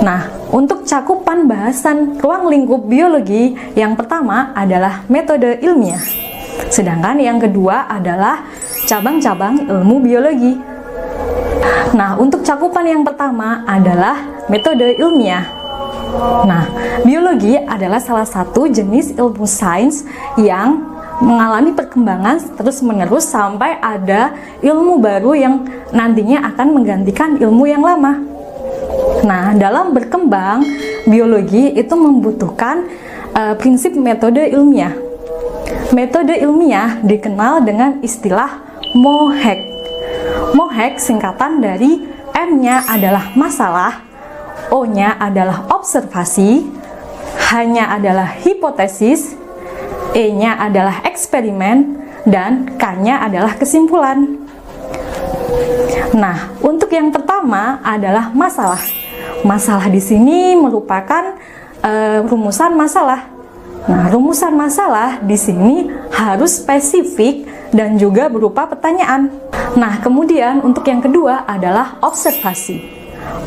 Nah, untuk cakupan bahasan ruang lingkup biologi, yang pertama adalah metode ilmiah. Sedangkan yang kedua adalah cabang-cabang ilmu biologi. Nah, untuk cakupan yang pertama adalah metode ilmiah. Nah, biologi adalah salah satu jenis ilmu sains yang mengalami perkembangan terus-menerus sampai ada ilmu baru yang nantinya akan menggantikan ilmu yang lama. Nah, dalam berkembang, biologi itu membutuhkan prinsip metode ilmiah. Metode ilmiah dikenal dengan istilah MOHEC. MOHEC singkatan dari M-nya adalah masalah, O-nya adalah observasi, H-nya adalah hipotesis, E-nya adalah eksperimen, dan K-nya adalah kesimpulan. Nah, untuk yang pertama adalah masalah. Masalah di sini merupakan rumusan masalah. Nah, rumusan masalah di sini harus spesifik dan juga berupa pertanyaan. Nah, kemudian untuk yang kedua adalah observasi.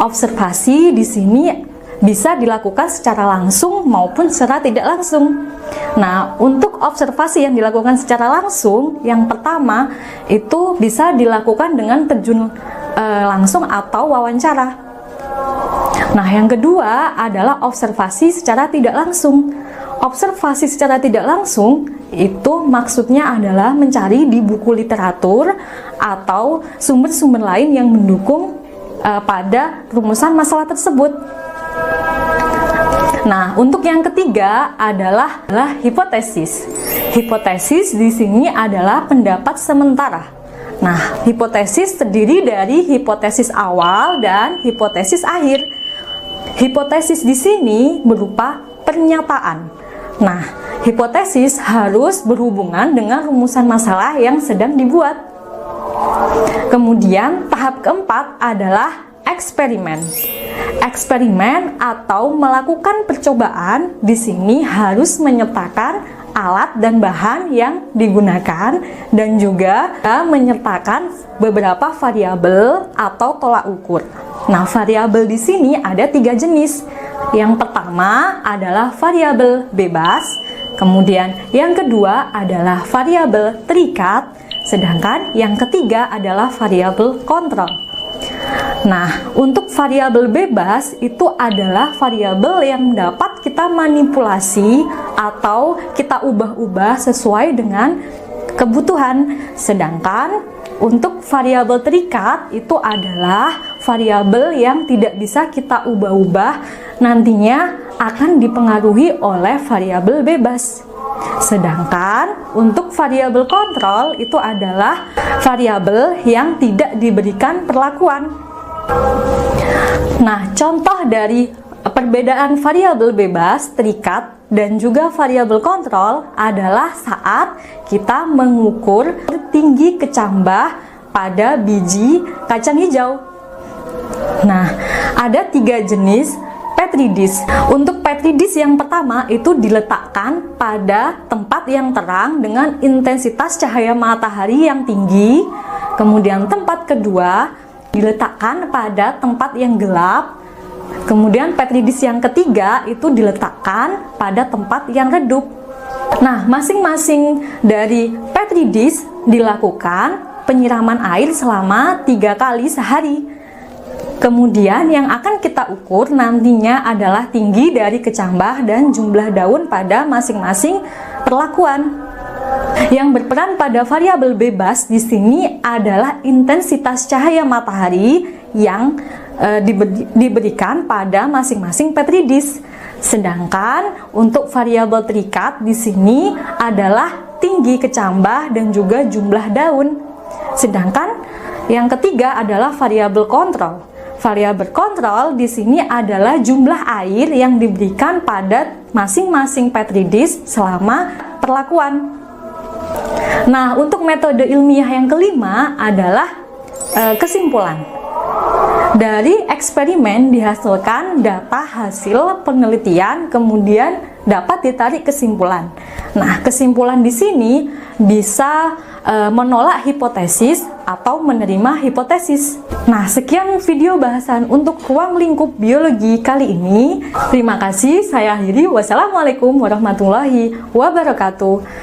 Observasi di sini bisa dilakukan secara langsung maupun secara tidak langsung. Nah, untuk observasi yang dilakukan secara langsung, yang pertama itu bisa dilakukan dengan terjun langsung atau wawancara. Nah, yang kedua adalah observasi secara tidak langsung. Observasi secara tidak langsung itu maksudnya adalah mencari di buku literatur atau sumber-sumber lain yang mendukung pada rumusan masalah tersebut. Nah, untuk yang ketiga adalah hipotesis. Hipotesis di sini adalah pendapat sementara. Nah, hipotesis terdiri dari hipotesis awal dan hipotesis akhir. Hipotesis di sini berupa pernyataan. Nah, hipotesis harus berhubungan dengan rumusan masalah yang sedang dibuat. Kemudian, tahap keempat adalah eksperimen. Eksperimen atau melakukan percobaan di sini harus menyertakan alat dan bahan yang digunakan dan juga menyertakan beberapa variabel atau tolak ukur. Nah, variabel di sini ada 3 jenis. Yang pertama adalah variabel bebas, kemudian yang kedua adalah variabel terikat, sedangkan yang ketiga adalah variabel kontrol. Nah, untuk variabel bebas itu adalah variabel yang dapat kita manipulasi atau kita ubah-ubah sesuai dengan kebutuhan. Sedangkan untuk variabel terikat itu adalah variabel yang tidak bisa kita ubah-ubah, nantinya akan dipengaruhi oleh variabel bebas. Sedangkan untuk variabel kontrol itu adalah variabel yang tidak diberikan perlakuan. Nah, contoh dari perbedaan variabel bebas, terikat, dan juga variabel kontrol adalah saat kita mengukur tinggi kecambah pada biji kacang hijau. Nah, ada 3 jenis Petri dish. Untuk Petri dish yang pertama itu diletakkan pada tempat yang terang dengan intensitas cahaya matahari yang tinggi. Kemudian tempat kedua diletakkan pada tempat yang gelap. Kemudian Petri dish yang ketiga itu diletakkan pada tempat yang redup. Nah, masing-masing dari Petri dish dilakukan penyiraman air selama 3 kali sehari. Kemudian yang akan kita ukur nantinya adalah tinggi dari kecambah dan jumlah daun pada masing-masing perlakuan. Yang berperan pada variabel bebas di sini adalah intensitas cahaya matahari yang diberikan pada masing-masing Petri dish. Sedangkan untuk variabel terikat di sini adalah tinggi kecambah dan juga jumlah daun. Sedangkan yang ketiga adalah variabel kontrol. Variabel kontrol di sini adalah jumlah air yang diberikan pada masing-masing Petri dish selama perlakuan. Nah, untuk metode ilmiah yang kelima adalah kesimpulan. Dari eksperimen dihasilkan data hasil penelitian, kemudian dapat ditarik kesimpulan. Nah, kesimpulan di sini bisa menolak hipotesis atau menerima hipotesis. Nah, sekian video bahasan untuk ruang lingkup biologi kali ini. Terima kasih, saya akhiri. Wassalamualaikum warahmatullahi wabarakatuh.